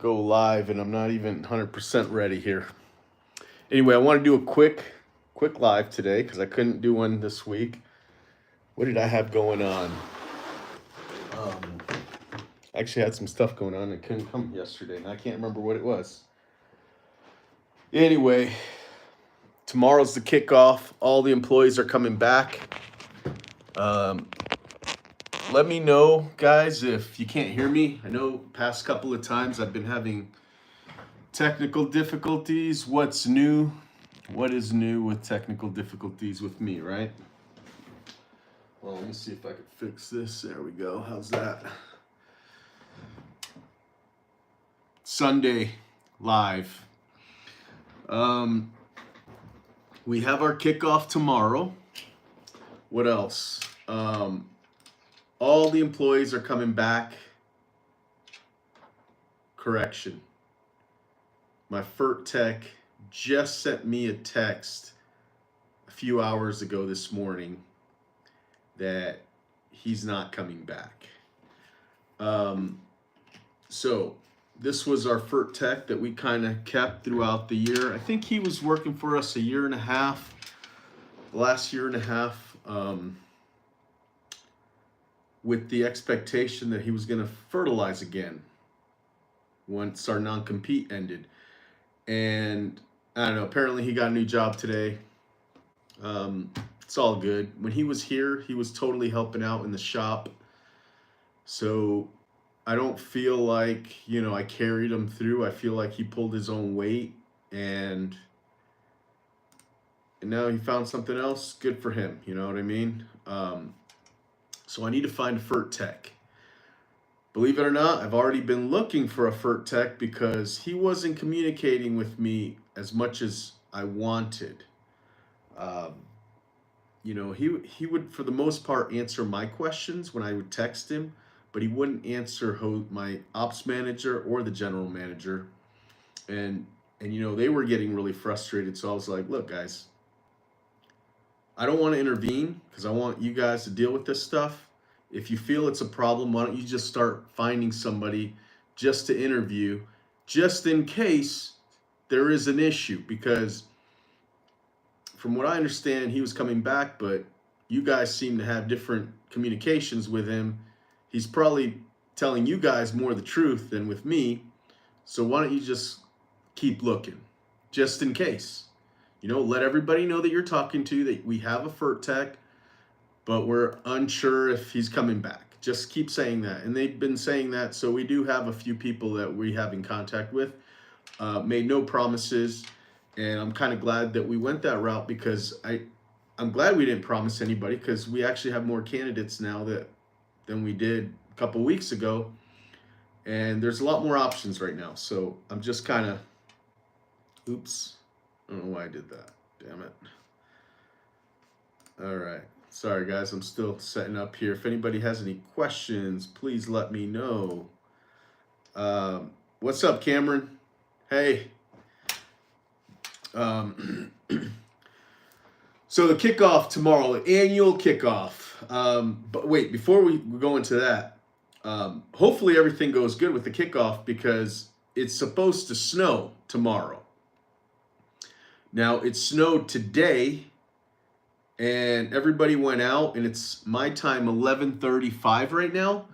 go live, and I'm not even 100% ready here. Anyway, I want to do a quick live today because I couldn't do one this week. What did I have going on? Um, I actually had some stuff going on that couldn't come yesterday, and I can't remember what it was. Anyway, tomorrow's the kickoff. All the employees are coming back. Let me know, guys, if you can't hear me. I know past couple of times I've been having technical difficulties. What's new? What is new with technical difficulties with me, right? Well, let me see if I can fix this. There we go. How's that? Sunday live. We have our kickoff tomorrow. What else? All the employees are coming back. Correction. My FERT tech just sent me a text a few hours ago this morning that he's not coming back. So this was our FERT tech that we kind of kept throughout the year. I think he was working for us a year and a half, last year and a half, with the expectation that he was going to fertilize again once our non-compete ended. And I don't know, apparently he got a new job today. It's all good. When he was here, he was totally helping out in the shop. So I don't feel like, I carried him through. I feel like he pulled his own weight, and now he found something else. Good for him. You know what I mean? So I need to find a FERT tech. Believe it or not, I've already been looking for a FERT tech because he wasn't communicating with me as much as I wanted. He would, for the most part, answer my questions when I would text him, but he wouldn't answer my ops manager or the general manager. And they were getting really frustrated. So I was like, look, guys, I don't want to intervene because I want you guys to deal with this stuff. If you feel it's a problem, why don't you just start finding somebody just to interview, just in case there is an issue? Because from what I understand, he was coming back, but you guys seem to have different communications with him. He's probably telling you guys more of the truth than with me. So why don't you just keep looking, just in case? Let everybody know that you're talking to, that we have a FERT tech, but we're unsure if he's coming back. Just keep saying that. And they've been saying that, so we do have a few people that we have in contact with. Made no promises, and I'm kind of glad that we went that route because I'm glad we didn't promise anybody, because we actually have more candidates now than we did a couple weeks ago, and there's a lot more options right now. So I'm just kind of, oops, I don't know why I did that. Damn it. All right. Sorry, guys. I'm still setting up here. If anybody has any questions, please let me know. What's up, Cameron? Hey. So the kickoff tomorrow, the annual kickoff. But wait, before we go into that, hopefully everything goes good with the kickoff because it's supposed to snow tomorrow. Now, it snowed today, and everybody went out, and it's my time, 11:35 right now,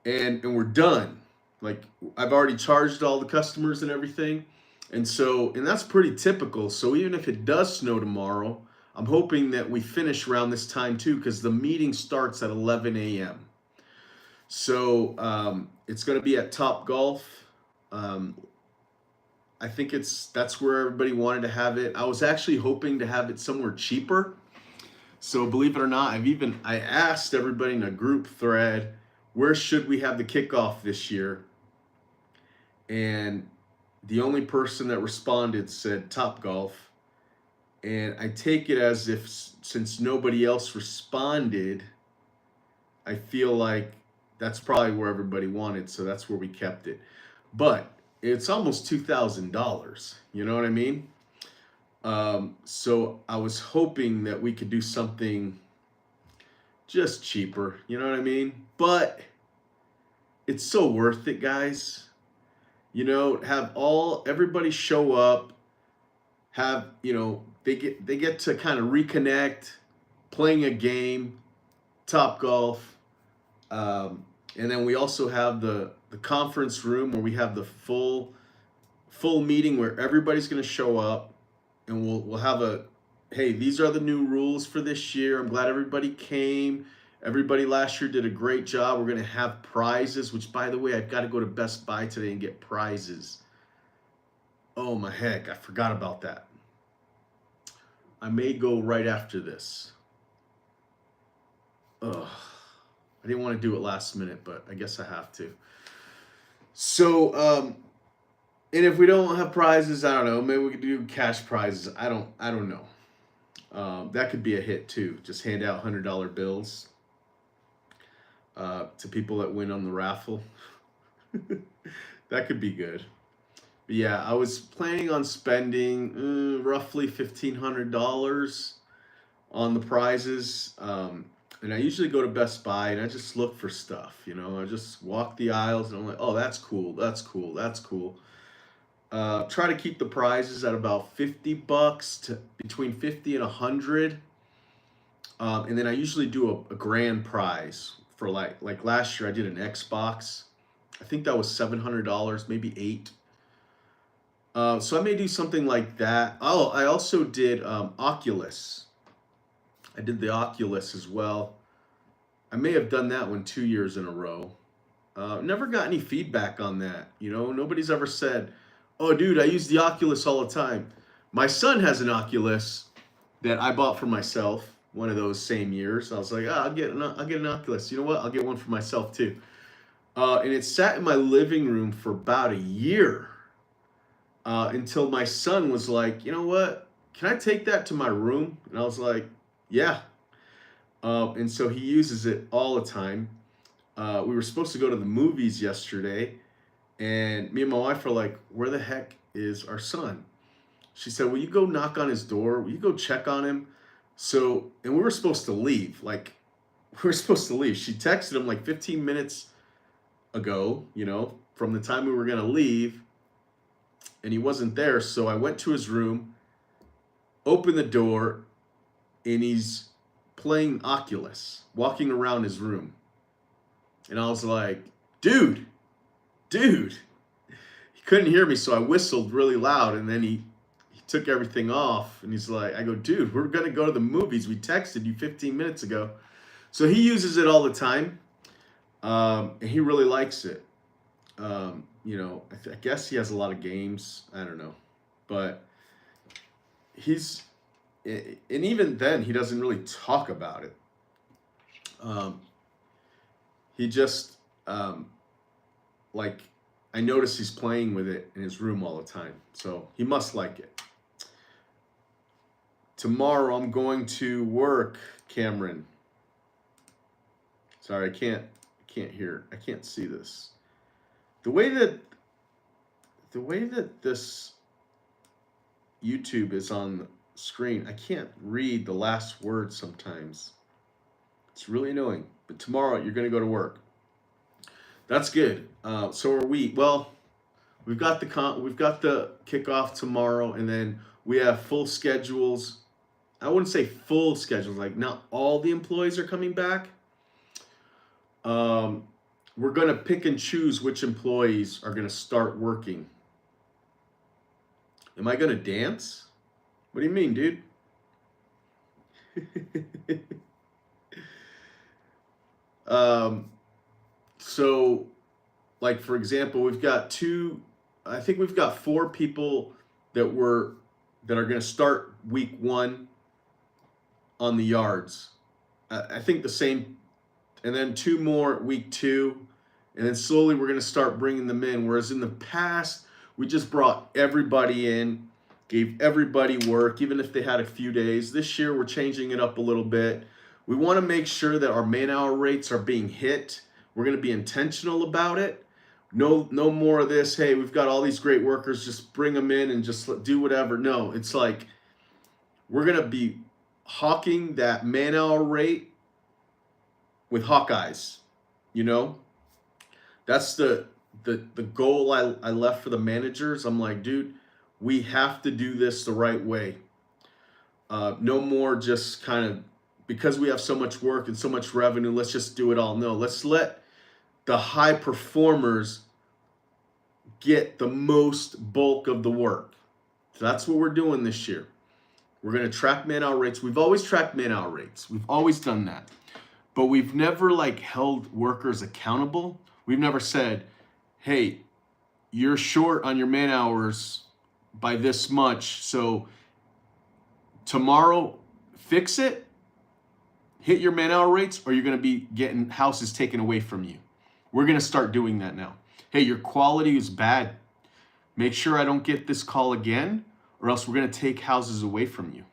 and we're done. Like, I've already charged all the customers and everything, and that's pretty typical. So even if it does snow tomorrow, I'm hoping that we finish around this time too, because the meeting starts at 11 a.m. So it's going to be at Top Golf. I think that's where everybody wanted to have it. I was actually hoping to have it somewhere cheaper. So believe it or not, I asked everybody in a group thread, where should we have the kickoff this year? And the only person that responded said Top Golf. And I take it as if, since nobody else responded, I feel like that's probably where everybody wanted. So that's where we kept it. But it's almost $2,000. You know what I mean? So I was hoping that we could do something just cheaper. You know what I mean? But it's so worth it, guys. Have everybody show up, have, they get to kind of reconnect, playing a game, Top Golf. And then we also have the conference room where we have the full meeting where everybody's going to show up, and we'll have a, hey, these are the new rules for this year. I'm glad everybody came. Everybody last year did a great job. We're going to have prizes, which, by the way, I've got to go to Best Buy today and get prizes. Oh my heck, I forgot about that. I may go right after this. Ugh. I didn't want to do it last minute, but I guess I have to. So, and if we don't have prizes, I don't know. Maybe we could do cash prizes. I don't know. That could be a hit too. Just hand out $100 bills to people that win on the raffle. That could be good. But yeah, I was planning on spending roughly $1,500 on the prizes. And I usually go to Best Buy and I just look for stuff. I just walk the aisles and I'm like, oh, that's cool, that's cool, that's cool. Try to keep the prizes at about $50 to between 50 and 100. And then I usually do a grand prize for like last year I did an Xbox. I think that was $700, maybe $8. So I may do something like that. Oh, I also did Oculus. I did the Oculus as well. I may have done that one 2 years in a row. Never got any feedback on that. Nobody's ever said, oh, dude, I use the Oculus all the time. My son has an Oculus that I bought for myself one of those same years. I was like, I'll get an Oculus. You know what? I'll get one for myself too. And it sat in my living room for about a year until my son was like, you know what? Can I take that to my room? And I was like, yeah. And so he uses it all the time. We were supposed to go to the movies yesterday, and me and my wife are like, where the heck is our son? She said, will you go knock on his door? Will you go check on him? So, and we were supposed to leave. She texted him like 15 minutes ago, from the time we were going to leave, and he wasn't there. So I went to his room, opened the door, and he's playing Oculus, walking around his room. And I was like, dude. He couldn't hear me, so I whistled really loud, and then he took everything off, and he's like, I go, dude, we're going to go to the movies. We texted you 15 minutes ago. So he uses it all the time, and he really likes it. I guess he has a lot of games. I don't know. But and even then, he doesn't really talk about it. He just, I notice he's playing with it in his room all the time. So he must like it. Tomorrow I'm going to work, Cameron. Sorry, I can't hear. I can't see this. The way that this YouTube is on the screen, I can't read the last word sometimes. It's really annoying. But tomorrow you're going to go to work. That's good. So are we. Well, we've got the kickoff tomorrow, and then we have full schedules. I wouldn't say full schedules, like not all the employees are coming back. We're going to pick and choose which employees are going to start working. Am I going to dance? What do you mean, dude? So, like, for example, we've got four people that are going to start week 1 on the yards. I think the same, and then 2 more week 2, and then slowly we're going to start bringing them in. Whereas in the past, we just brought everybody in, gave everybody work, even if they had a few days. This year, we're changing it up a little bit. We want to make sure that our man-hour rates are being hit. We're going to be intentional about it. No more of this, hey, we've got all these great workers, just bring them in and just do whatever. No, it's like we're going to be hawking that man-hour rate with Hawkeyes. That's the the goal I left for the managers, I'm like, dude, we have to do this the right way. No more just kind of because we have so much work and so much revenue, let's just do it all. No, let's let the high performers get the most bulk of the work. So that's what we're doing this year. We're going to track man-hour rates. We've always tracked man-hour rates. We've always done that. But we've never like held workers accountable. We've never said, hey, you're short on your man hours by this much. So tomorrow, fix it, hit your man hour rates, or you're going to be getting houses taken away from you. We're going to start doing that now. Hey, your quality is bad. Make sure I don't get this call again, or else we're going to take houses away from you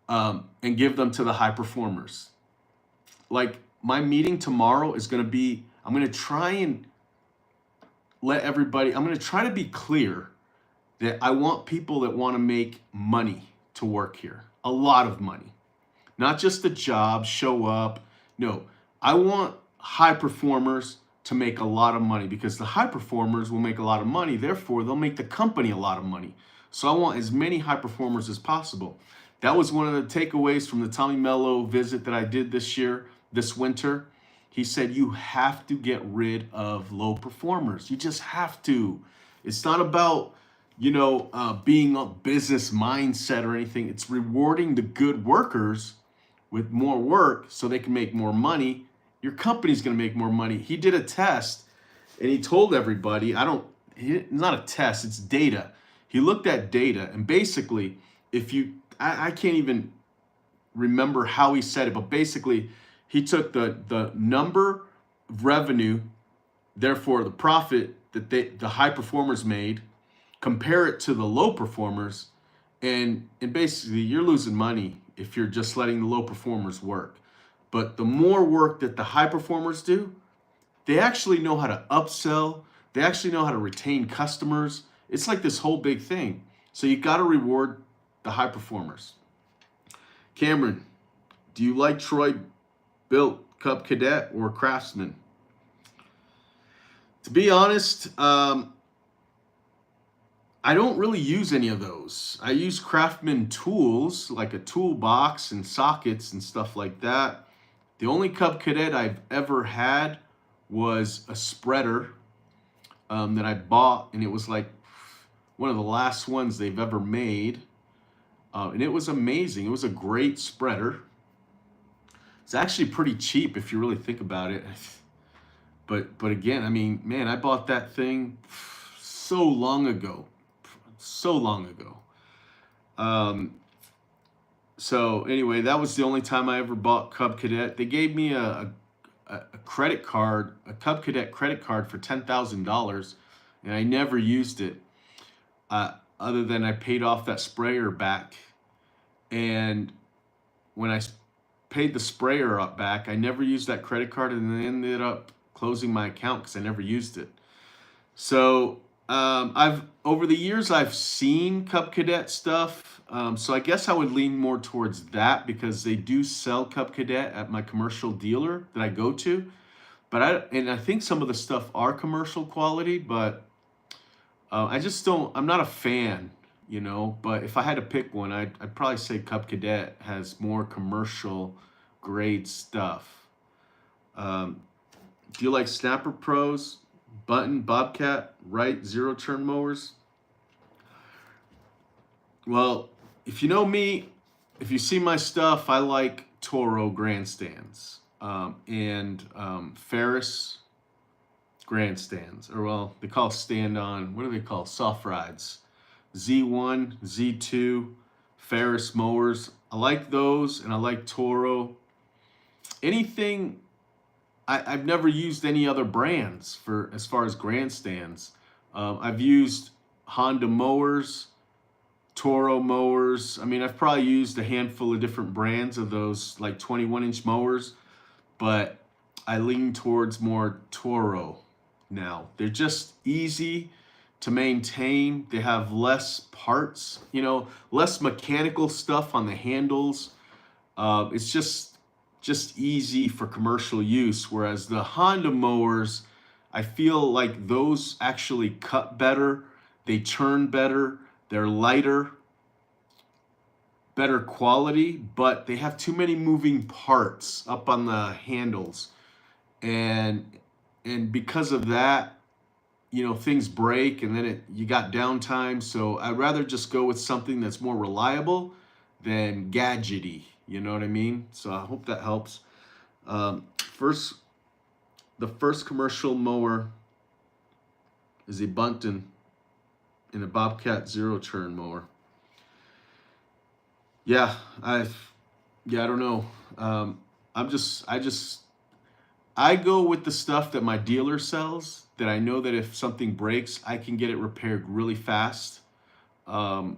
and give them to the high performers. Like my meeting tomorrow is going to be, I'm going to try and let everybody, I'm going to try to be clear that I want people that want to make money to work here. A lot of money. Not just the job, show up. No, I want high performers to make a lot of money because the high performers will make a lot of money. Therefore, they'll make the company a lot of money. So I want as many high performers as possible. That was one of the takeaways from the Tommy Mello visit that I did this winter. He said, you have to get rid of low performers. You just have to. It's not about, being a business mindset or anything. It's rewarding the good workers with more work so they can make more money. Your company's going to make more money. He did a test and he told everybody, not a test, it's data. He looked at data and basically, I can't even remember how he said it, but basically he took the number of revenue, therefore the profit that the high performers made, compare it to the low performers, and basically you're losing money if you're just letting the low performers work. But the more work that the high performers do, they actually know how to upsell. They actually know how to retain customers. It's like this whole big thing. So you got to reward the high performers. Cameron, do you like Troy Built, Cub Cadet, or Craftsman? To be honest, I don't really use any of those. I use Craftsman tools, like a toolbox and sockets and stuff like that. The only Cub Cadet I've ever had was a spreader that I bought, and it was like one of the last ones they've ever made. And it was amazing. It was a great spreader. It's actually pretty cheap if you really think about it. But again, I mean, man, I bought that thing so long ago. So anyway, that was the only time I ever bought Cub Cadet. They gave me a credit card, a Cub Cadet credit card for $10,000, and I never used it other than I paid off that sprayer back. And when I paid the sprayer up back, I never used that credit card, and I ended up closing my account because I never used it. So over the years I've seen Cub Cadet stuff. So I guess I would lean more towards that because they do sell Cub Cadet at my commercial dealer that I go to. But I think some of the stuff are commercial quality, but I just don't. I'm not a fan, But if I had to pick one, I'd probably say Cub Cadet has more commercial grade stuff. Do you like Snapper Pros, Button, Bobcat, Wright, zero turn mowers? Well, if you know me, if you see my stuff, I like Toro grandstands and Ferris grandstands, or well, they call stand-on, what do they call, soft rides? Z1, Z2, Ferris mowers. I like those, and I like Toro. Anything, I've never used any other brands for as far as grandstands. I've used Honda mowers, Toro mowers. I mean, I've probably used a handful of different brands of those like 21-inch mowers, but I lean towards more Toro now. They're just easy to maintain. They have less parts, less mechanical stuff on the handles. It's just easy for commercial use, whereas the Honda mowers, I feel like those actually cut better, they turn better, they're lighter, better quality, but they have too many moving parts up on the handles. And because of that, things break, and then you got downtime. So I'd rather just go with something that's more reliable than gadgety. You know what I mean? So I hope that helps. First, the first commercial mower is a Bunton and a Bobcat zero turn mower. I don't know. I go with the stuff that my dealer sells, that I know that if something breaks, I can get it repaired really fast. And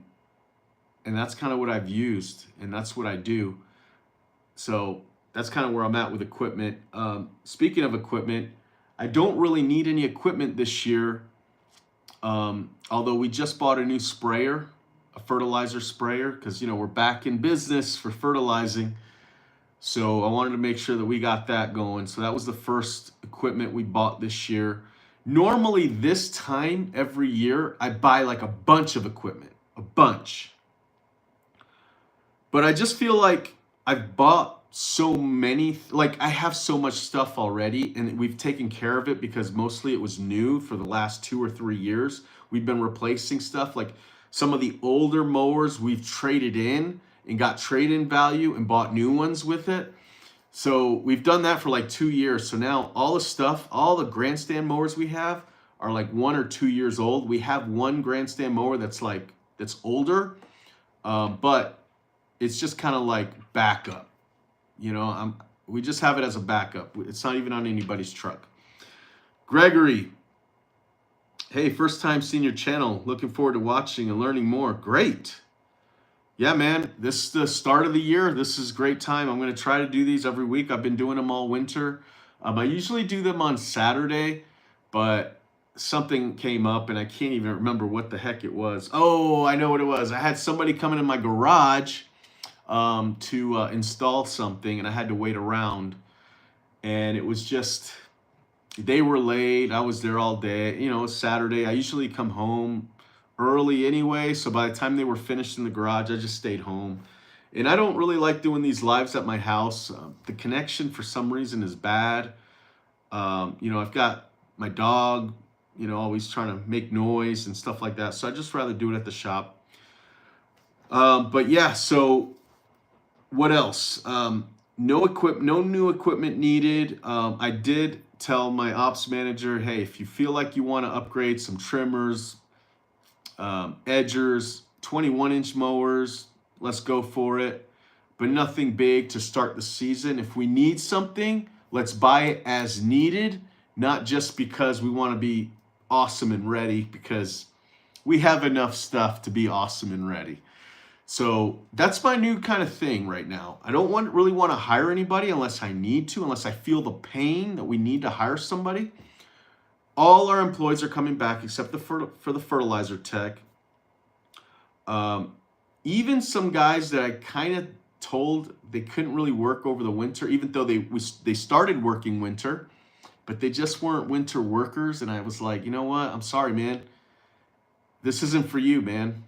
that's kind of what I've used, and that's what I do. So that's kind of where I'm at with equipment. Speaking of equipment, I don't really need any equipment this year. Although we just bought a new sprayer, a fertilizer sprayer, because we're back in business for fertilizing. So I wanted to make sure that we got that going. So that was the first equipment we bought this year. Normally this time every year, I buy like a bunch of equipment, a bunch. But I just feel like I've bought so many, like I have so much stuff already, and we've taken care of it because mostly it was new for the last 2 or 3 years. We've been replacing stuff, like some of the older mowers we've traded in and got trade-in value and bought new ones with it. So we've done that for like 2 years. So now all the stuff, all the grandstand mowers we have are like 1 or 2 years old. We have one grandstand mower that's older, but it's just kind of like backup. We just have it as a backup. It's not even on anybody's truck. Gregory, hey, first time seeing your channel. Looking forward to watching and learning more. Great. Yeah, man, this is the start of the year. This is a great time. I'm going to try to do these every week. I've been doing them all winter. I usually do them on Saturday, but something came up and I can't even remember what the heck it was. Oh, I know what it was. I had somebody coming in my garage to install something, and I had to wait around, and it was just, they were late. I was there all day. It's Saturday. I usually come home early anyway, so by the time they were finished in the garage, I just stayed home. And I don't really like doing these lives at my house. The connection for some reason is bad. I've got my dog, always trying to make noise and stuff like that, so I'd just rather do it at the shop. But yeah, so what else? No new equipment needed. I did tell my ops manager, hey, if you feel like you want to upgrade some trimmers, edgers, 21-inch mowers, let's go for it. But nothing big to start the season. If we need something, let's buy it as needed, not just because we want to be awesome and ready, because we have enough stuff to be awesome and ready. So that's my new kind of thing right now. I don't really want to hire anybody unless I need to, unless I feel the pain that we need to hire somebody. All our employees are coming back except for the fertilizer tech. Even some guys that I kind of told they couldn't really work over the winter, even though they started working winter, but they just weren't winter workers. And I was like, you know what? I'm sorry, man. This isn't for you, man.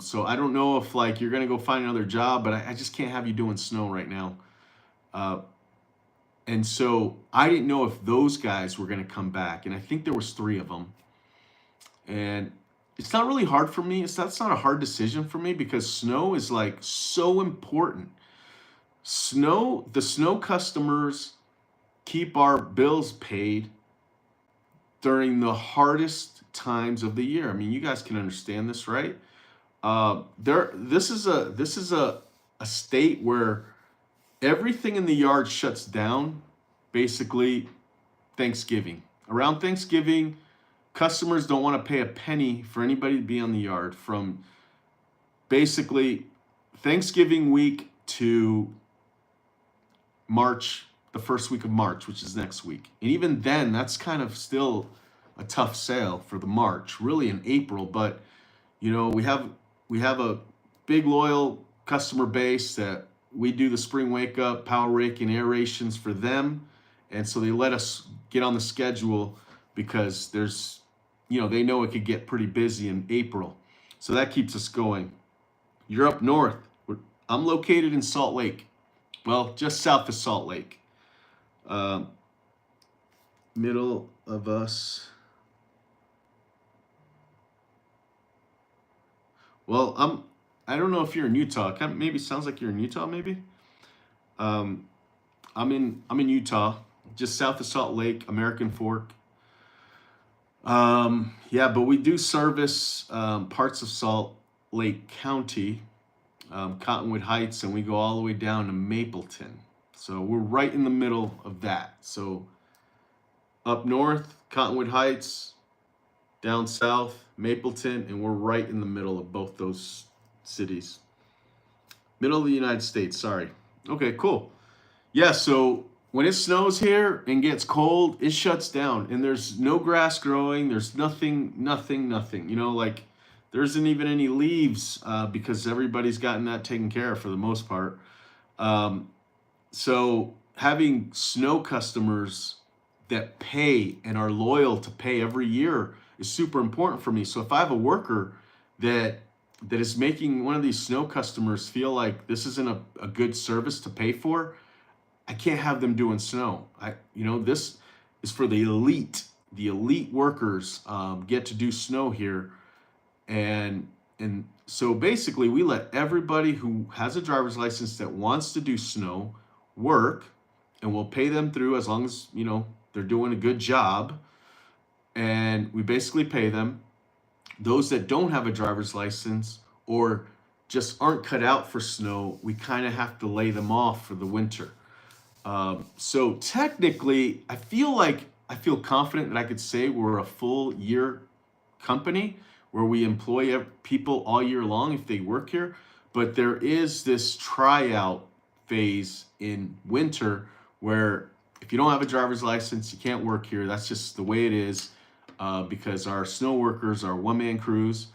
So I don't know if you're gonna go find another job, but I just can't have you doing snow right now. And so I didn't know if those guys were gonna come back, and I think there was 3 of them. And it's not really hard for me. That's not a hard decision for me, because snow is so important. The snow customers keep our bills paid during the hardest times of the year. I mean, you guys can understand this, right? This is a state where everything in the yard shuts down basically Thanksgiving. Around Thanksgiving, customers don't want to pay a penny for anybody to be on the yard from basically Thanksgiving week to March, the first week of March, which is next week. And even then, that's kind of still a tough sale for the March, really in April. But we have a big loyal customer base that we do the spring wake up, power rake, and aerations for them. And so they let us get on the schedule because there's, they know it could get pretty busy in April. So that keeps us going. You're up north. I'm located in Salt Lake. Well, just south of Salt Lake. Middle of us. Well, I don't know if you're in Utah. Maybe sounds like you're in Utah, maybe. I'm in Utah, just south of Salt Lake, American Fork. Yeah, but we do service parts of Salt Lake County, Cottonwood Heights, and we go all the way down to Mapleton. So we're right in the middle of that. So up north, Cottonwood Heights, down south, Mapleton, and we're right in the middle of both those cities. Middle of the United States, sorry. Okay, cool. Yeah, so when it snows here and gets cold, it shuts down and there's no grass growing. There's nothing. Like there isn't even any leaves because everybody's gotten that taken care of for the most part. So having snow customers that pay and are loyal to pay every year is super important for me. So if I have a worker that is making one of these snow customers feel like this isn't a good service to pay for, I can't have them doing snow. This is for the elite. The elite workers get to do snow here, and so basically we let everybody who has a driver's license that wants to do snow work, and we'll pay them through as long as they're doing a good job, and we basically pay them. Those that don't have a driver's license or just aren't cut out for snow, we kind of have to lay them off for the winter. So technically, I feel confident that I could say we're a full year company where we employ people all year long if they work here. But there is this tryout phase in winter where if you don't have a driver's license, you can't work here. That's just the way it is because our snow workers are one-man crews.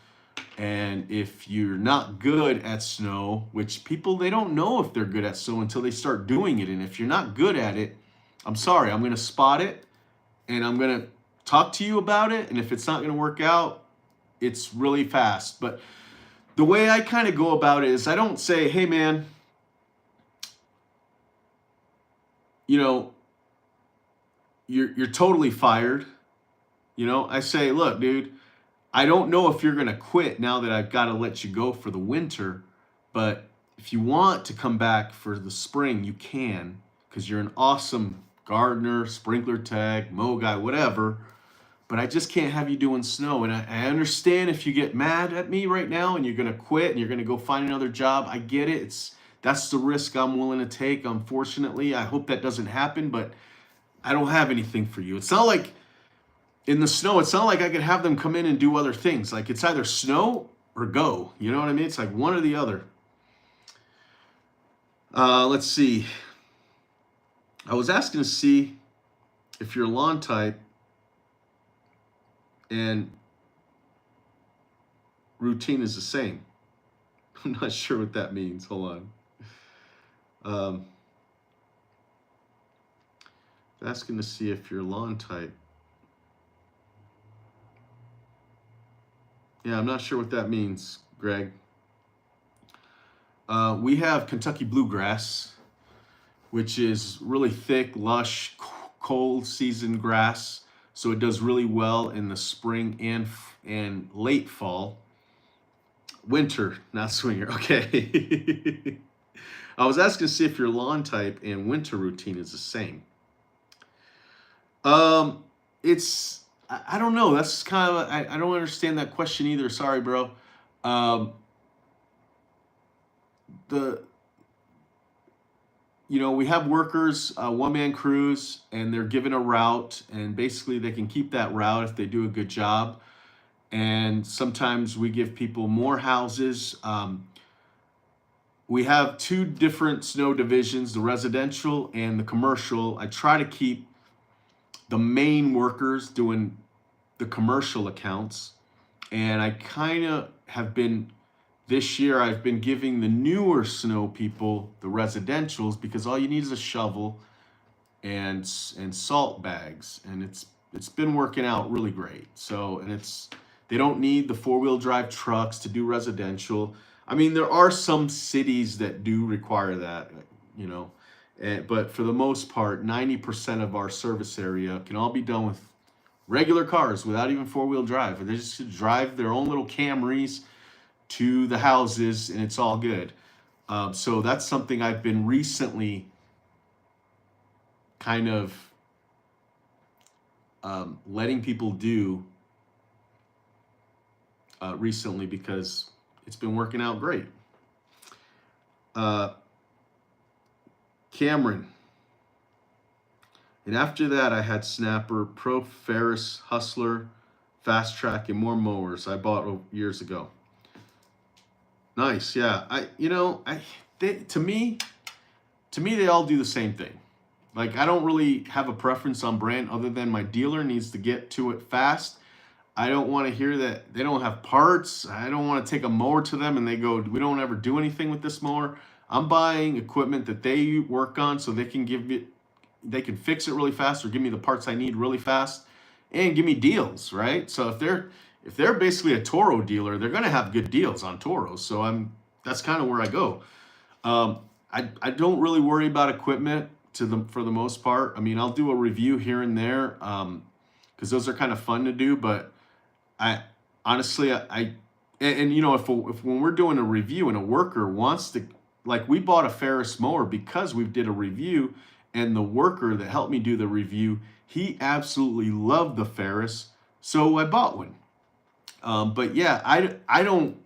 And if you're not good at snow, which people, they don't know if they're good at snow until they start doing it. And if you're not good at it, I'm sorry, I'm going to spot it and I'm going to talk to you about it. And if it's not going to work out, it's really fast. But the way I kind of go about it is I don't say, hey man, you're totally fired. I say, look, dude, I don't know if you're going to quit now that I've got to let you go for the winter, but if you want to come back for the spring, you can, because you're an awesome gardener, sprinkler tech, mow guy, whatever, but I just can't have you doing snow. And I understand if you get mad at me right now and you're going to quit and you're going to go find another job. I get it. That's the risk I'm willing to take. Unfortunately, I hope that doesn't happen, but I don't have anything for you. It's not like in the snow, it's not like I could have them come in and do other things. Like it's either snow or go. You know what I mean? It's like one or the other. Let's see. I was asking to see if your lawn type and routine is the same. I'm not sure what that means. Hold on. Asking to see if your lawn type. Yeah, I'm not sure what that means, Greg. We have Kentucky bluegrass, which is really thick, lush, cold season grass. So it does really well in the spring and late fall. Winter, not swinger. Okay. I was asking to see if your lawn type and winter routine is the same. I don't know. That's kind of, I don't understand that question either. Sorry, bro. We have workers, one-man crews, and they're given a route, and basically they can keep that route if they do a good job. And sometimes we give people more houses. We have two different snow divisions, the residential and the commercial. I try to keep the main workers doing the commercial accounts. And I kind of have been, this year I've been giving the newer snow people the residentials because all you need is a shovel and salt bags. And it's been working out really great. So, and they don't need the 4-wheel drive trucks to do residential. I mean, there are some cities that do require that, you know, but for the most part, 90% of our service area can all be done with regular cars without even 4-wheel drive. They just drive their own little Camrys to the houses, and it's all good. So that's something I've been recently kind of letting people do recently because it's been working out great. Cameron. And after that, I had Snapper, Pro Ferris, Hustler, Fast Track, and more mowers I bought years ago. Nice, yeah. To me, they all do the same thing. Like, I don't really have a preference on brand other than my dealer needs to get to it fast. I don't want to hear that they don't have parts. I don't want to take a mower to them and they go, we don't ever do anything with this mower. I'm buying equipment that they work on so they can fix it really fast or give me the parts I need really fast and give me deals, right? So if they're basically a Toro dealer, they're gonna have good deals on Toros. So that's kind of where I go. I don't really worry about equipment for the most part. I mean, I'll do a review here and there because those are kind of fun to do. But I honestly, you know, if when we're doing a review and a worker wants to, like, we bought a Ferris mower because we did a review, and the worker that helped me do the review, he absolutely loved the Ferris, so I bought one. But yeah, I don't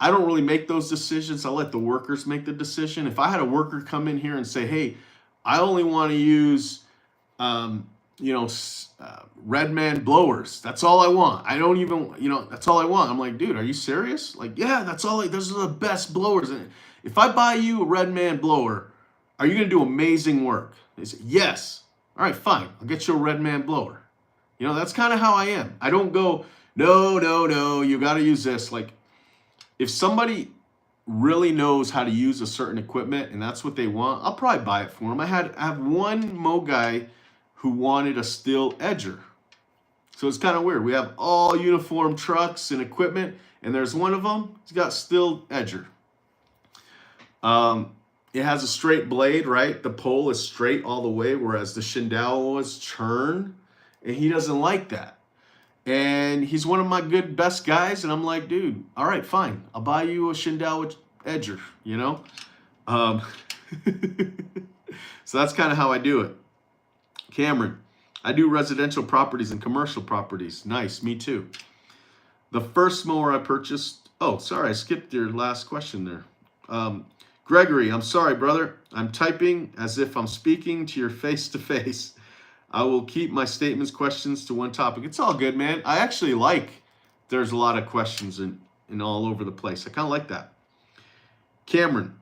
really make those decisions. I let the workers make the decision. If I had a worker come in here and say, hey, I only want to use, Redman blowers. That's all I want. I don't even, that's all I want. I'm like, dude, are you serious? Like, yeah, those are the best blowers. And if I buy you a Redman blower, are you going to do amazing work? They say, yes. All right, fine. I'll get you a Redman blower. That's kind of how I am. I don't go, no, you got to use this. Like, if somebody really knows how to use a certain equipment and that's what they want, I'll probably buy it for them. I have one mow guy who wanted a Stihl Edger. So it's kind of weird. We have all uniform trucks and equipment, and there's one of them, he's got Stihl Edger. It has a straight blade, right? The pole is straight all the way, whereas the Shindao was churn, and he doesn't like that. And he's one of my best guys, and I'm like, dude, all right, fine. I'll buy you a Shindao Edger, So that's kind of how I do it. Cameron, I do residential properties and commercial properties. Nice, me too. The first mower I purchased, oh, sorry, I skipped your last question there. Gregory, I'm sorry, brother. I'm typing as if I'm speaking to your face-to-face. I will keep my statements, questions to one topic. It's all good, man. I actually like there's a lot of questions and all over the place. I kind of like that. Cameron,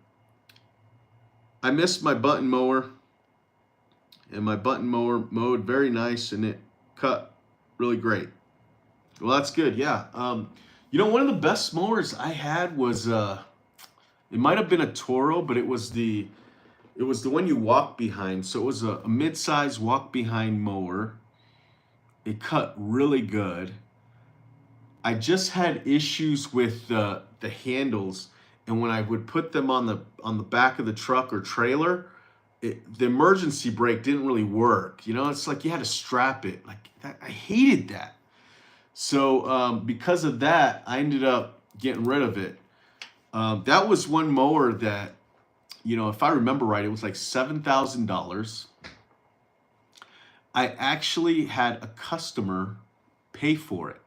I missed my button mower, and my button mower mowed very nice, and it cut really great. Well, that's good, yeah. One of the best mowers I had was, it might have been a Toro, but it was the one you walk behind. So it was a mid-size walk behind mower. It cut really good. I just had issues with the handles, and when I would put them on the back of the truck or trailer, the emergency brake didn't really work. It's like you had to strap it. Like that, I hated that. So because of that, I ended up getting rid of it. That was one mower that, if I remember right, it was like $7,000. I actually had a customer pay for it.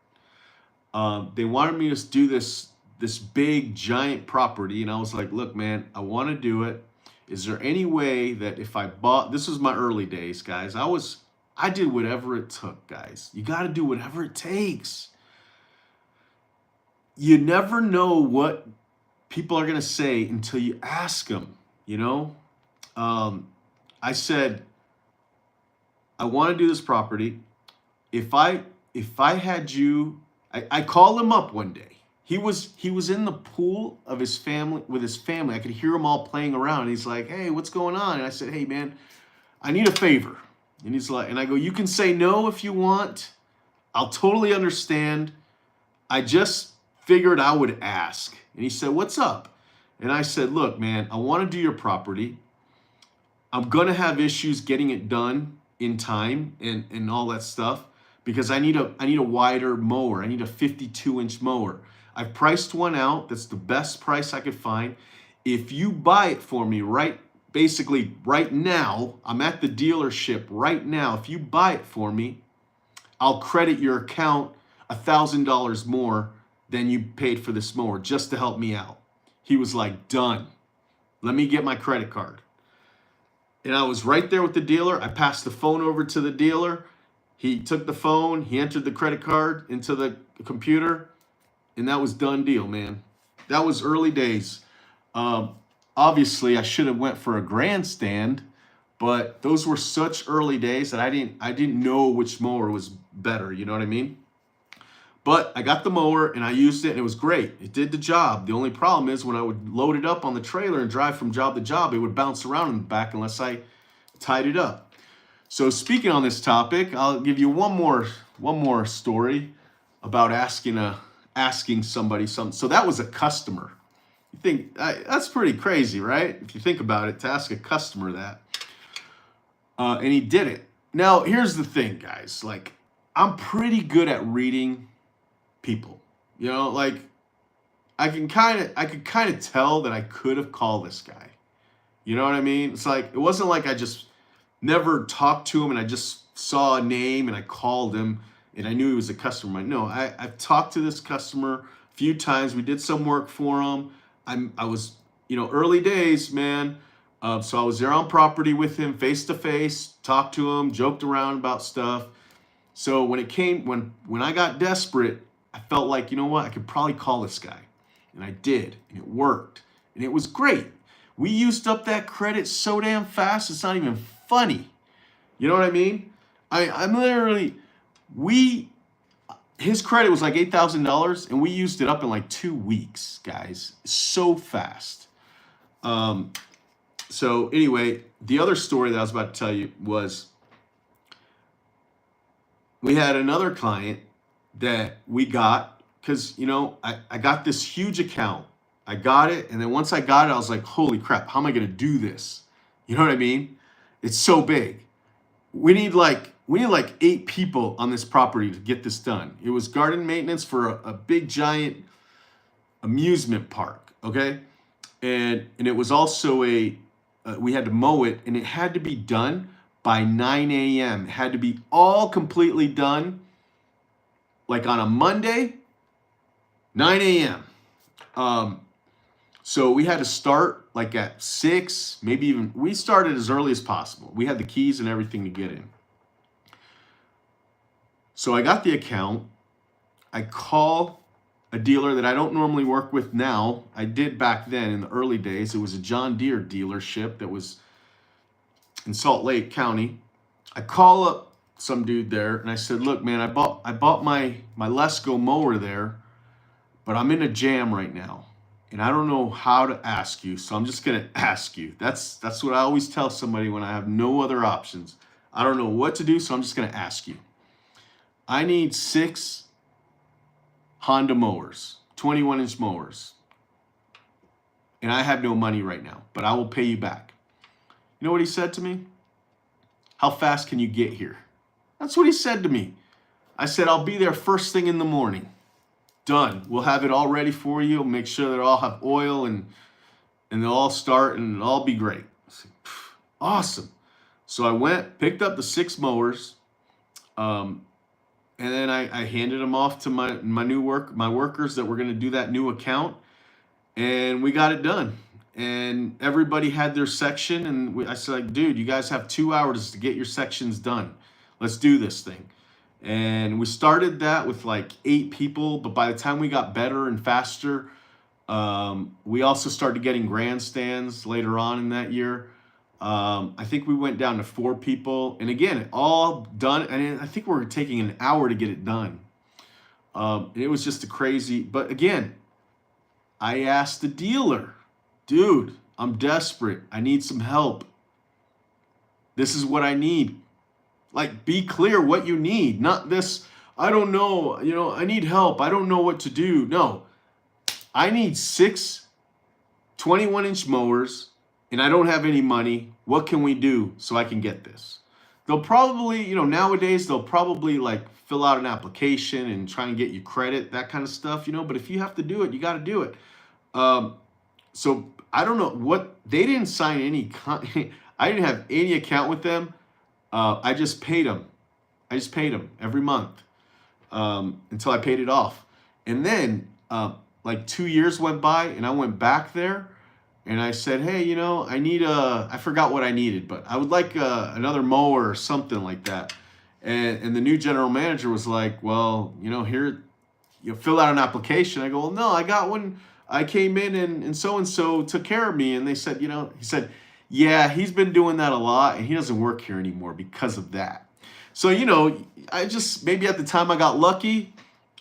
They wanted me to do this big giant property, and I was like, look, man, I want to do it. Is there any way that if I bought, this was my early days, guys. I did whatever it took, guys. You got to do whatever it takes. You never know what people are going to say until you ask them, I said, I want to do this property. If I had you, I called him up one day. He was in the pool of his family with his family. I could hear them all playing around. He's like, hey, what's going on? And I said, hey, man, I need a favor. And he's like, and I go, you can say no if you want. I'll totally understand. I just figured I would ask. And he said, what's up? And I said, look, man, I want to do your property. I'm going to have issues getting it done in time and all that stuff because I need a wider mower. I need a 52-inch mower. I've priced one out. That's the best price I could find. If you buy it for me basically right now, I'm at the dealership right now. If you buy it for me, I'll credit your account $1,000 more than you paid for this mower just to help me out. He was like, done. Let me get my credit card. And I was right there with the dealer. I passed the phone over to the dealer. He took the phone, he entered the credit card into the computer, and that was done deal, man. That was early days. Obviously, I should have went for a grandstand, but those were such early days that I didn't know which mower was better. You know what I mean? But I got the mower and I used it and it was great. It did the job. The only problem is when I would load it up on the trailer and drive from job to job, it would bounce around in the back unless I tied it up. So speaking on this topic, I'll give you one more story about asking somebody something. So that was a customer. You think that's pretty crazy, right? If you think about it, to ask a customer that. And he did it. Now, here's the thing, guys. Like, I'm pretty good at reading people. You know, like I could kind of tell that I could have called this guy. You know what I mean? It's like it wasn't like I just never talked to him and I just saw a name and I called him and I knew he was a customer. No, I've talked to this customer a few times. We did some work for him. I was, early days, man. So I was there on property with him face to face, talked to him, joked around about stuff. So when I got desperate, I felt like, you know what, I could probably call this guy. And I did, and it worked. And it was great. We used up that credit so damn fast, it's not even funny. You know what I mean? I'm literally, his credit was like $8,000, and we used it up in like 2 weeks, guys. So fast. So anyway, the other story that I was about to tell you was we had another client that we got because, I got this huge account. I got it. And then once I got it, I was like, holy crap, how am I going to do this? You know what I mean? It's so big. We need like 8 people on this property to get this done. It was garden maintenance for a big giant amusement park. Okay. And it was also we had to mow it and it had to be done by 9 a.m. It had to be all completely done. Like on a Monday, 9 a.m. So we had to start like at 6, maybe even, we started as early as possible. We had the keys and everything to get in. So I got the account. I call a dealer that I don't normally work with now. I did back then in the early days. It was a John Deere dealership that was in Salt Lake County. I call up some dude there and I said, look, man, I bought my Lesco mower there, but I'm in a jam right now and I don't know how to ask you, so I'm just gonna ask you. That's what I always tell somebody when I have no other options. I don't know what to do, so I'm just gonna ask you. I need 6 Honda mowers, 21-inch mowers, and I have no money right now, but I will pay you back. You know what he said to me? How fast can you get here? That's what he said to me. I said, I'll be there first thing in the morning. Done. We'll have it all ready for you. We'll make sure they all have oil and they'll all start and it'll all be great. I said, awesome. So I went, picked up the 6 mowers, and then I handed them off to my workers that were going to do that new account, and we got it done. And everybody had their section, and I said, like, dude, you guys have 2 hours to get your sections done. Let's do this thing. And we started that with like 8 people, but by the time we got better and faster, we also started getting grandstands later on in that year. I think we went down to 4 people, and again, all done. And I think we were taking an hour to get it done. It was just a crazy, but again, I asked the dealer, dude, I'm desperate. I need some help. This is what I need. Like, be clear what you need, not this, I don't know, I need help. I don't know what to do. No, I need 6 21-inch mowers and I don't have any money. What can we do so I can get this? They'll probably, nowadays they'll probably like fill out an application and try and get you credit, that kind of stuff, but if you have to do it, you got to do it. So I don't know what, they didn't sign any, I didn't have any account with them. I just paid them. Every month until I paid it off. And then like 2 years went by and I went back there and I said, hey, I need I forgot what I needed, but I would like another mower or something like that. And the new general manager was like, well, here, you fill out an application. I go, well, no, I got one. I came in and so took care of me. And they said, he said, yeah, he's been doing that a lot and he doesn't work here anymore because of that. So, I just, maybe at the time I got lucky,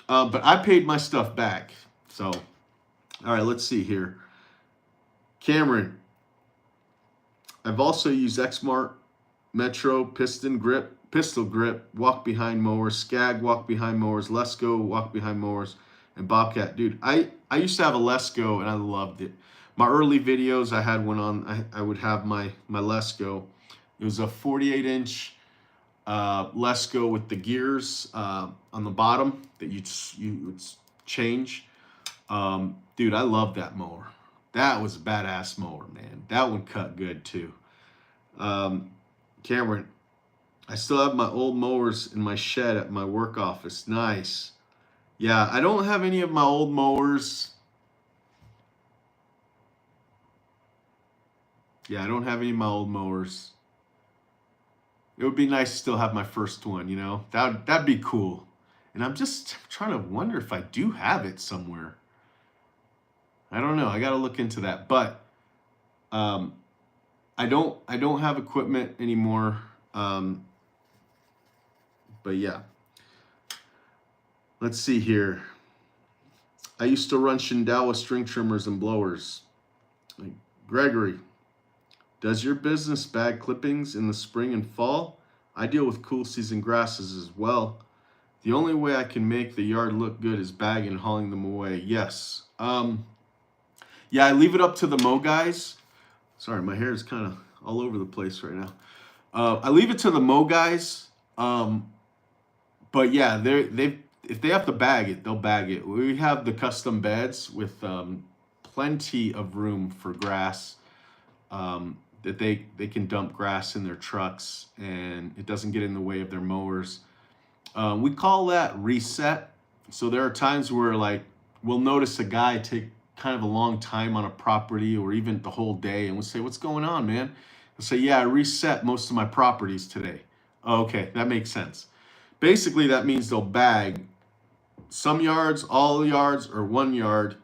but I paid my stuff back. So, all right, let's see here. Cameron, I've also used Exmark, Metro, Pistol Grip, walk behind mowers, Skag, walk behind mowers, Lesco, walk behind mowers, and Bobcat. Dude, I used to have a Lesco and I loved it. My early videos, I had one on, I would have my Lesco. It was a 48-inch Lesco with the gears on the bottom that you would change. Dude, I love that mower. That was a badass mower, man. That one cut good too. Cameron, I still have my old mowers in my shed at my work office. Nice. Yeah, I don't have any of my old mowers. Yeah, I don't have any of my old mowers. It would be nice to still have my first one, That'd be cool. And I'm just trying to wonder if I do have it somewhere. I don't know. I got to look into that. But I don't have equipment anymore. But yeah. Let's see here. I used to run Shindawa string trimmers and blowers. Gregory, does your business bag clippings in the spring and fall? I deal with cool season grasses as well. The only way I can make the yard look good is bagging and hauling them away. Yes. Yeah, I leave it up to the mow guys. Sorry, my hair is kind of all over the place right now. I leave it to the mow guys. But yeah, if they have to bag it, they'll bag it. We have the custom beds with plenty of room for grass. That they can dump grass in their trucks and it doesn't get in the way of their mowers. We call that reset. So there are times where like we'll notice a guy take kind of a long time on a property or even the whole day and we'll say, what's going on, man? He'll say, yeah, I reset most of my properties today. Oh, okay, that makes sense. Basically, that means they'll bag some yards, all yards, or 1 yard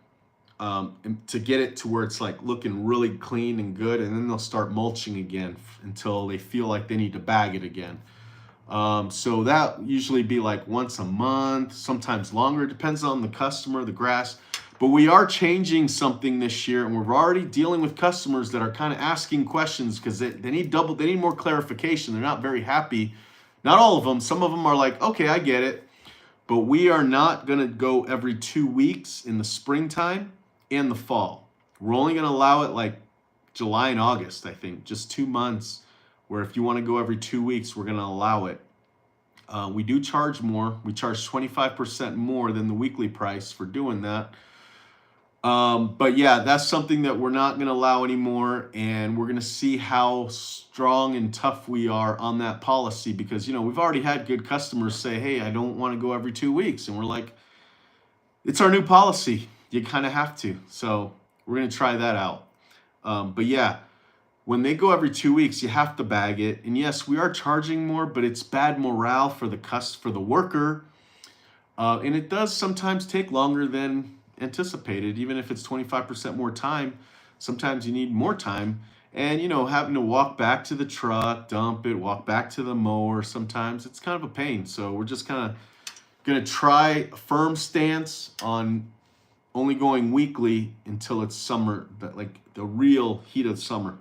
to get it to where it's like looking really clean and good, and then they'll start mulching again until they feel like they need to bag it again. So that usually be like once a month, sometimes longer. It depends on the customer, the grass. But we are changing something this year, and we're already dealing with customers that are kind of asking questions because they need more clarification. They're not very happy. Not all of them. Some of them are like, okay, I get it. But we are not going to go every 2 weeks in the springtime and the fall. We're only going to allow it like July and August, I think, just 2 months, where if you want to go every 2 weeks, we're going to allow it. We do charge more. We charge 25% more than the weekly price for doing that. But yeah, that's something that we're not going to allow anymore, and we're going to see how strong and tough we are on that policy because, we've already had good customers say, hey, I don't want to go every 2 weeks. And we're like, it's our new policy. You kind of have to. So we're going to try that out. But yeah, when they go every 2 weeks, you have to bag it. And yes, we are charging more, but it's bad morale for the worker. And it does sometimes take longer than anticipated. Even if it's 25% more time, sometimes you need more time. And, having to walk back to the truck, dump it, walk back to the mower, sometimes it's kind of a pain. So we're just kind of going to try a firm stance on only going weekly until it's summer, like the real heat of summer.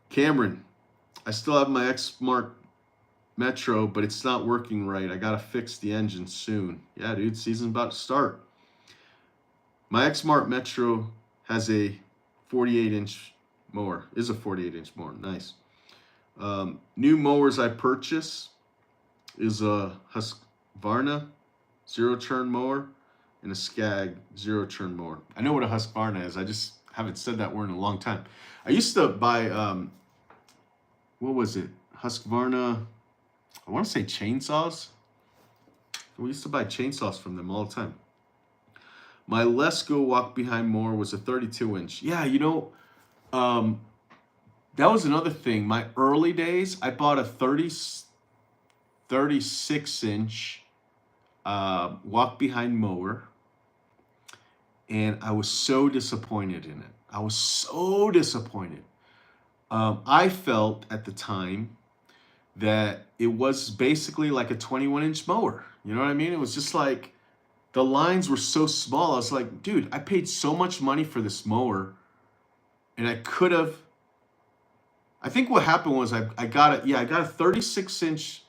Cameron, I still have my Exmark Metro, but it's not working right. I gotta fix the engine soon. Yeah, dude, season's about to start. My Exmart Metro has a 48-inch mower. Is a 48-inch mower. Nice. New mowers I purchase is a Husqvarna zero-turn mower and a Skag zero-turn mower. I know what a Husqvarna is. I just haven't said that word in a long time. I used to buy, what was it? Husqvarna, I want to say chainsaws. We used to buy chainsaws from them all the time. My Lesco walk-behind mower was a 32-inch. Yeah, you know, that was another thing. My early days, I bought a 36-inch walk-behind mower, and I was so disappointed in it. I was so disappointed. I felt at the time that it was basically like a 21-inch mower. You know what I mean? It was just like the lines were so small. I was like, dude, I paid so much money for this mower, and I could have. I think what happened was I got a 36-inch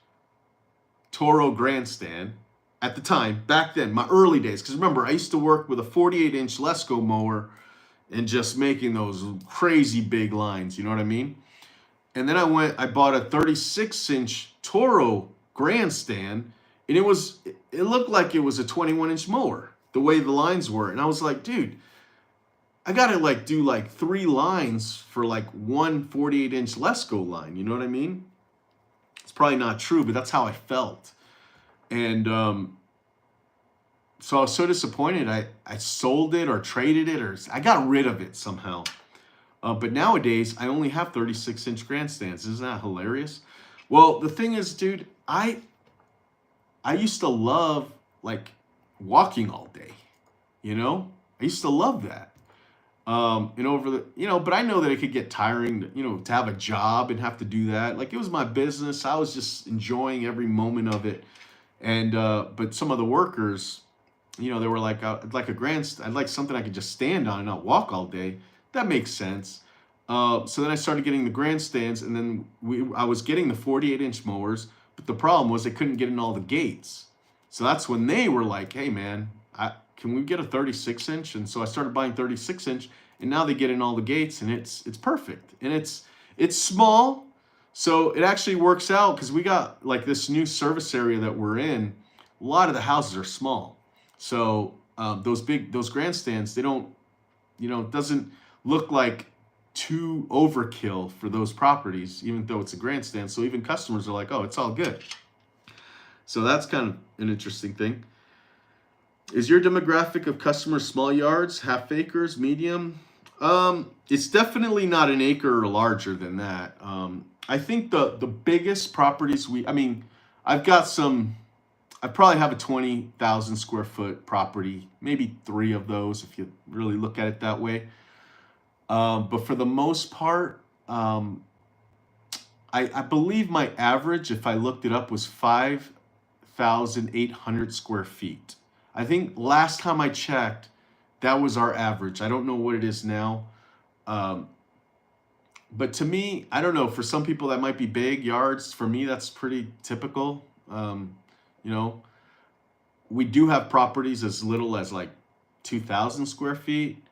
Toro grandstand at the time, back then, my early days. Because remember, I used to work with a 48-inch Lesco mower and just making those crazy big lines, you know what I mean? And then I bought a 36-inch Toro grandstand, and it looked like it was a 21-inch mower, the way the lines were. And I was like, dude, I gotta like do like 3 lines for like one 48-inch Lesco line, you know what I mean? It's probably not true, but that's how I felt. And so I was so disappointed. I sold it or traded it, or I got rid of it somehow. But nowadays, I only have 36-inch grandstands. Isn't that hilarious? Well, the thing is, dude, I used to love like walking all day. You know, I used to love that. And over the, you know, but I know that it could get tiring, you know, to have a job and have to do that. Like it was my business. I was just enjoying every moment of it. And but some of the workers, you know, they were like a grandstand. I'd like something I could just stand on and not walk all day. That makes sense. So then I started getting the grandstands, and then I was getting the 48-inch mowers, but the problem was they couldn't get in all the gates. So that's when they were like, hey man, can we get a 36-inch? And so I started buying 36-inch, and now they get in all the gates, and it's perfect. And it's small, so it actually works out because we got like this new service area that we're in. A lot of the houses are small, so those grandstands, they don't, you know, it doesn't look like too overkill for those properties, even though it's a grandstand. So even customers are like, oh, it's all good. So that's kind of an interesting thing. Is your demographic of customers small yards, half acres, medium? It's definitely not an acre or larger than that. I think the biggest properties I probably have a 20,000 square foot property, maybe 3 of those if you really look at it that way. But for the most part, I believe my average, if I looked it up, was 5,800 square feet. I think last time I checked, that was our average. I don't know what it is now. But to me, I don't know, for some people that might be big yards. For me, that's pretty typical. You know, we do have properties as little as like 2,000 square feet.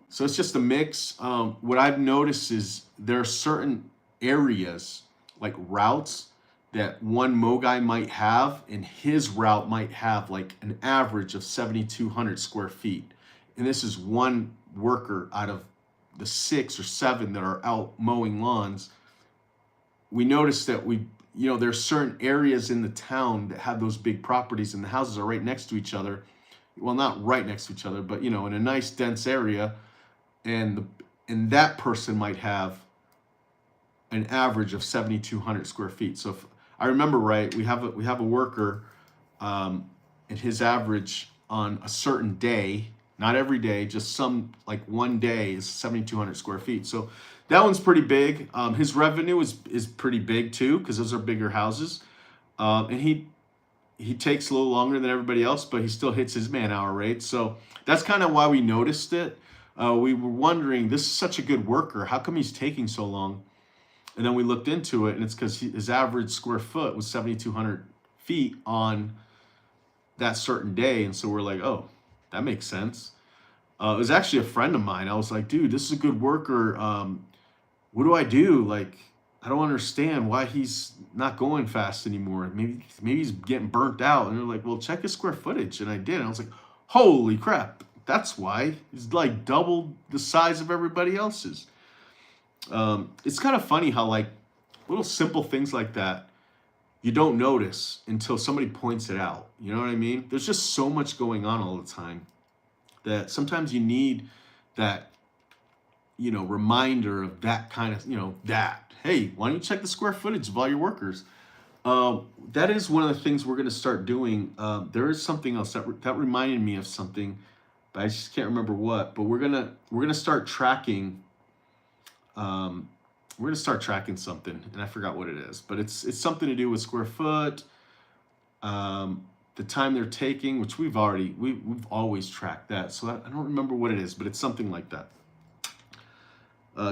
So it's just a mix. What I've noticed is there are certain areas, like routes, that one mow guy might have, and his route might have like an average of 7,200 square feet. And this is one worker out of the 6 or 7 that are out mowing lawns. We noticed that there's certain areas in the town that have those big properties, and the houses are right next to each other. Well, not right next to each other, but in a nice dense area. And that person might have an average of 7,200 square feet. So if I remember right, we have a worker, and his average on a certain day, not every day, just some like one day, is 7,200 square feet. So that one's pretty big. His revenue is pretty big too, because those are bigger houses. And he takes a little longer than everybody else, but he still hits his man-hour rate. So that's kind of why we noticed it. We were wondering, this is such a good worker, how come he's taking so long? And then we looked into it, and it's because his average square foot was 7,200 feet on that certain day. And so we're like, oh, that makes sense. It was actually a friend of mine. I was like, dude, this is a good worker. What do I do? Like, I don't understand why he's not going fast anymore. Maybe he's getting burnt out. And they're like, well, check his square footage. And I did. And I was like, holy crap. That's why he's like double the size of everybody else's. It's kind of funny how like little simple things like that you don't notice until somebody points it out. You know what I mean? There's just so much going on all the time that sometimes you need that, reminder of that kind of, that. Hey, why don't you check the square footage of all your workers? That is one of the things we're going to start doing. There is something else that reminded me of something, but I just can't remember what. But we're gonna start tracking. We're gonna start tracking something, and I forgot what it is, but it's something to do with square foot, the time they're taking, which we've always tracked that. So I don't remember what it is, but it's something like that.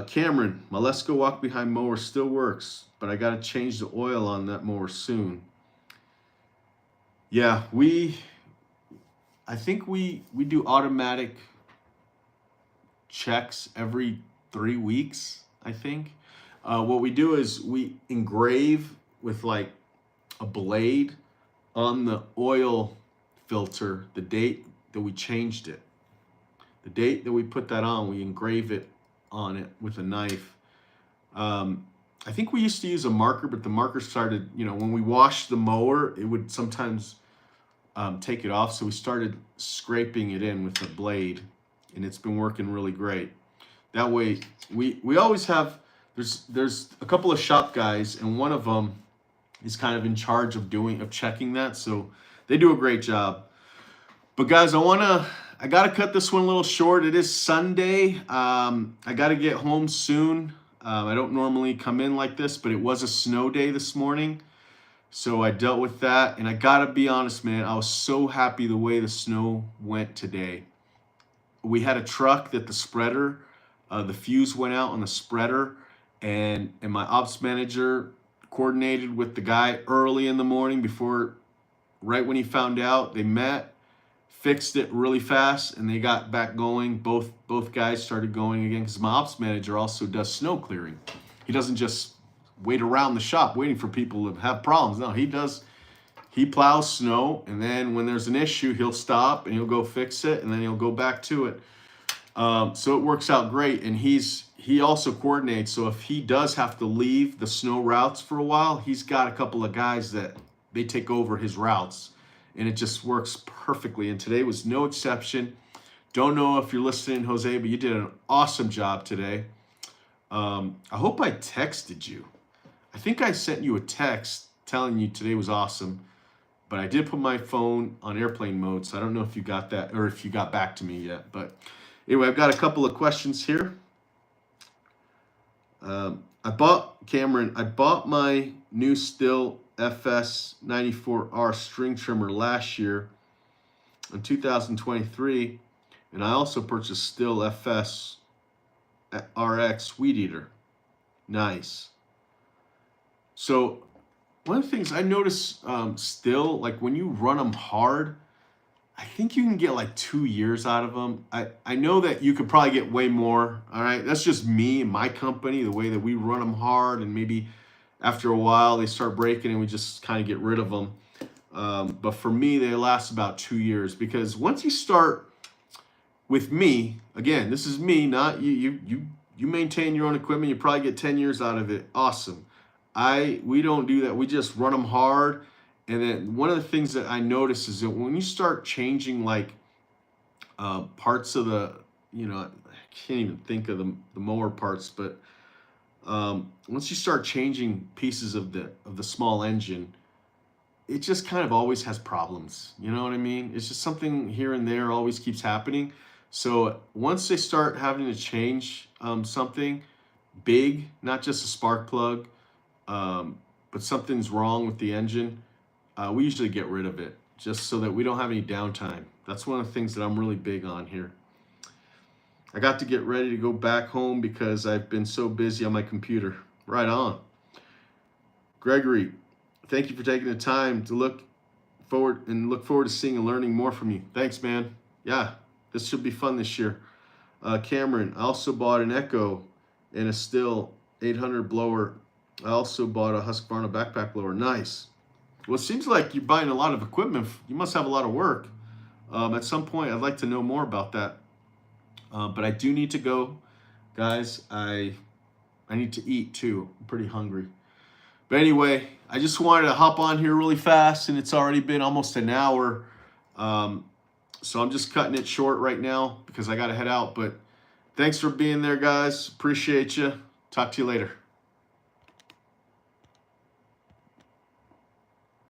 Cameron, my Let's Go Walk Behind mower still works, but I got to change the oil on that mower soon. Yeah, I think we do automatic checks every 3 weeks, I think. What we do is we engrave with like a blade on the oil filter the date that we changed it. The date that we put that on, we engrave it on it with a knife. I think we used to use a marker, but the marker started, when we washed the mower, it would sometimes take it off. So we started scraping it in with the blade, and it's been working really great. That way, we always have, there's a couple of shop guys, and one of them is kind of in charge of checking that. So they do a great job. But guys, I gotta cut this one a little short. It is Sunday. I gotta get home soon. I don't normally come in like this, but it was a snow day this morning. So I dealt with that, and I gotta be honest, man, I was so happy the way the snow went today. We had a truck that the spreader, the fuse went out on the spreader, and my ops manager coordinated with the guy early in the morning right when he found out. They met, fixed it really fast, and they got back going. Both guys started going again, because my ops manager also does snow clearing. He doesn't just wait around the shop waiting for people to have problems. No, he plows snow, and then when there's an issue, he'll stop and he'll go fix it, and then he'll go back to it. So it works out great, and he also coordinates. So if he does have to leave the snow routes for a while, he's got a couple of guys that they take over his routes, and it just works perfectly. And today was no exception. Don't know if you're listening, Jose, but you did an awesome job today. I hope I texted you. I think I sent you a text telling you today was awesome, but I did put my phone on airplane mode, so I don't know if you got that or if you got back to me yet. But anyway, I've got a couple of questions here. I bought my new Stihl FS 94R string trimmer last year in 2023, and I also purchased Stihl FS RX Weed Eater. Nice. So one of the things I notice Stihl, like when you run them hard, I think you can get like 2 years out of them. I know that you could probably get way more. All right, that's just me and my company, the way that we run them hard, and maybe after a while they start breaking and we just kind of get rid of them. But for me, they last about 2 years, because once you start with me, again, this is me, not you. You maintain your own equipment, you probably get 10 years out of it. Awesome. We don't do that. We just run them hard. And then one of the things that I notice is that when you start changing like parts of the, I can't even think of the mower parts, but once you start changing pieces of the small engine, it just kind of always has problems. You know what I mean? It's just something here and there always keeps happening. So once they start having to change something big, not just a spark plug, but something's wrong with the engine, we usually get rid of it just so that we don't have any downtime. That's one of the things that I'm really big on here. I got to get ready to go back home because I've been so busy on my computer. Right on. Gregory, thank you for taking the time to look forward to seeing and learning more from you. Thanks, man. Yeah, this should be fun this year. Cameron, I also bought an Echo and a Stihl 800 blower. I also bought a Husqvarna backpack blower. Nice. Well, it seems like you're buying a lot of equipment. You must have a lot of work. At some point, I'd like to know more about that. But I do need to go, guys. I need to eat too. I'm pretty hungry. But anyway, I just wanted to hop on here really fast, and it's already been almost an hour. So I'm just cutting it short right now because I got to head out. But thanks for being there, guys. Appreciate you. Talk to you later.